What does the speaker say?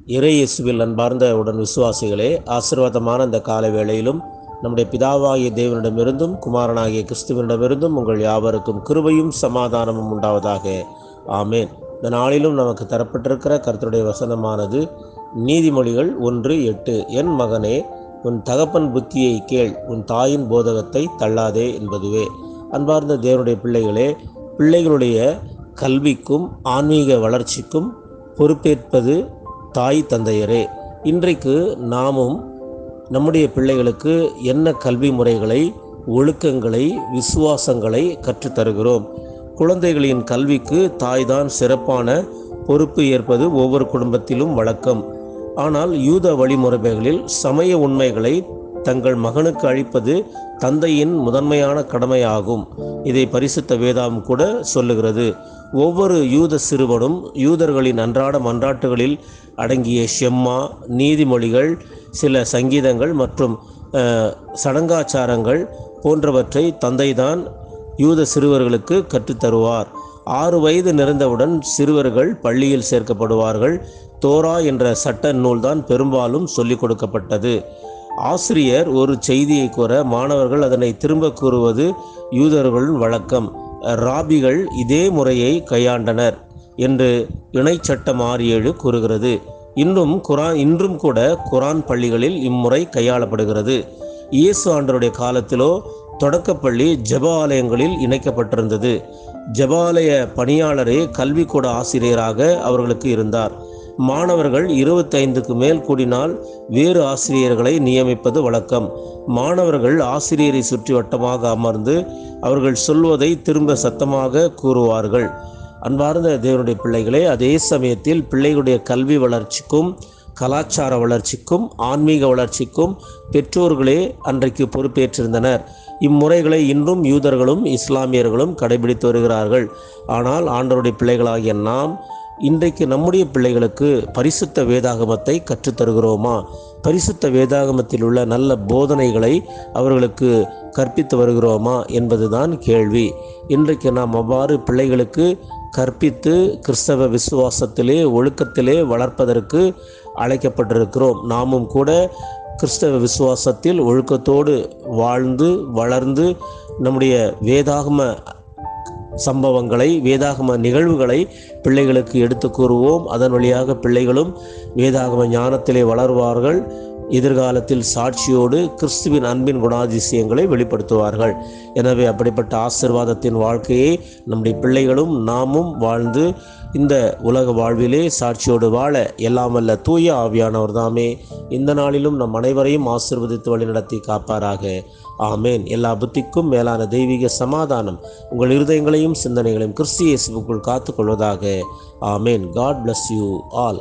இறை இயேசுவில் அன்பார்ந்த உடன் விசுவாசிகளே, ஆசீர்வாதமான இந்த கால வேளையிலும் நம்முடைய பிதாவாகிய தேவனிடமிருந்தும் குமாரனாகிய கிறிஸ்துவனிடமிருந்தும் உங்கள் யாவருக்கும் கிருபையும் சமாதானமும் உண்டாவதாக. ஆமேன். இந்த நாளிலும் நமக்கு தரப்பட்டிருக்கிற கர்த்தருடைய வசனமானது நீதிமொழிகள் 1:8. என் மகனே, உன் தகப்பன் புத்தியை கேள், உன் தாயின் போதகத்தை தள்ளாதே என்பதுவே. அன்பார்ந்த தேவனுடைய பிள்ளைகளே, பிள்ளைகளுடைய கல்விக்கும் ஆன்மீக வளர்ச்சிக்கும் பொறுப்பேற்பது தாய் தந்தையரே. இன்றைக்கு நாமும் நம்முடைய பிள்ளைகளுக்கு என்ன கல்வி முறைகளை, ஒழுக்கங்களை, விசுவாசங்களை கற்றுத்தருகிறோம்? குழந்தைகளின் கல்விக்கு தாய்தான் சிறப்பான பொறுப்பு ஏற்பது ஒவ்வொரு குடும்பத்திலும் வழக்கம். ஆனால் யூத வழிமுறைகளில் சமய உண்மைகளை தங்கள் மகனுக்கு அளிப்பது தந்தையின் முதன்மையான கடமையாகும். இதை பரிசுத்த வேதாகம் கூட சொல்லுகிறது. ஒவ்வொரு யூத சிறுவனும் யூதர்களின் அன்றாட மன்றாட்டுகளில் அடங்கிய ஷெம்மா, நீதிமொழிகள், சில சங்கீதங்கள் மற்றும் சடங்காச்சாரங்கள் போன்றவற்றை தந்தைதான் யூத சிறுவர்களுக்கு கற்றுத்தருவார். 6 வயது நிறைந்தவுடன் சிறுவர்கள் பள்ளியில் சேர்க்கப்படுவார்கள். தோரா என்ற சட்ட நூல்தான் பெரும்பாலும் சொல்லிக் கொடுக்கப்பட்டது. ஆசிரியர் ஒரு செய்தியை கூற மாணவர்கள் அதனை திரும்ப கூறுவது யூதர்களின் வழக்கம். ராபிகள் இதே முறையை கையாண்டனர் என்று இணைச்சட்டம் 6:7 கூறுகிறது. இன்றும் கூட குரான் பள்ளிகளில் இம்முறை கையாளப்படுகிறது. இயேசு ஆண்டவருடைய காலத்திலோ தொடக்கப்பள்ளி ஜெப ஆலயங்களில் இணைக்கப்பட்டிருந்தது. ஜெபாலய பணியாளரே கல்விக்கூட ஆசிரியராக அவர்களுக்கு இருந்தார். மாணவர்கள் 25க்கு மேல் கூடினால் வேறு ஆசிரியர்களை நியமிப்பது வழக்கம். மாணவர்கள் ஆசிரியரை சுற்றி வட்டமாக அமர்ந்து அவர்கள் சொல்வதை திரும்ப சத்தமாக கூறுவார்கள். அன்பார்ந்த தேவனுடைய பிள்ளைகளே, அதே சமயத்தில் பிள்ளைகளுடைய கல்வி வளர்ச்சிக்கும், கலாச்சார வளர்ச்சிக்கும், ஆன்மீக வளர்ச்சிக்கும் பெற்றோர்களே அன்றைக்கு பொறுப்பேற்றிருந்தனர். இம்முறைகளை இன்றும் யூதர்களும் இஸ்லாமியர்களும் கடைபிடித்து வருகிறார்கள். ஆனால் ஆண்டவருடைய பிள்ளைகளாகிய நாம் இன்றைக்கு நம்முடைய பிள்ளைகளுக்கு பரிசுத்த வேதாகமத்தை கற்றுத்தருகிறோமா? பரிசுத்த வேதாகமத்தில் உள்ள நல்ல போதனைகளை அவர்களுக்கு கற்பித்து வருகிறோமா என்பதுதான் கேள்வி. இன்றைக்கு நாம் அவ்வாறு பிள்ளைகளுக்கு கற்பித்து கிறிஸ்தவ விசுவாசத்திலே, ஒழுக்கத்திலே வளர்ப்பதற்கு அழைக்கப்பட்டிருக்கிறோம். நாமும் கூட கிறிஸ்தவ விசுவாசத்தில் ஒழுக்கத்தோடு வாழ்ந்து வளர்ந்து நம்முடைய வேதாகம சம்பவங்களை, வேதாகம நிகழ்வுகளை பிள்ளைகளுக்கு எடுத்து கூறுவோம். அதன் வழியாக பிள்ளைகளும் வேதாகம ஞானத்திலே வளருவார்கள். எதிர்காலத்தில் சாட்சியோடு கிறிஸ்துவின் அன்பின் குணாதிசயங்களை வெளிப்படுத்துவார்கள். எனவே அப்படிப்பட்ட ஆசீர்வாதத்தின் வாழ்க்கையை நம்முடைய பிள்ளைகளும் நாமும் வாழ்ந்து இந்த உலக வாழ்விலே சாட்சியோடு வாழ எல்லாம் வல்ல தூய ஆவியானவர் தாமே இந்த நாளிலும் நம் அனைவரையும் ஆசீர்வதித்து வழிநடத்தி காப்பாராக. ஆமேன். எல்லா புத்திக்கும் மேலான தெய்வீக சமாதானம் உங்கள் இருதயங்களையும் சிந்தனைகளையும் கிறிஸ்து இயேசுவுக்குள் காத்துக்கொள்வதாக. ஆமேன். God bless you all.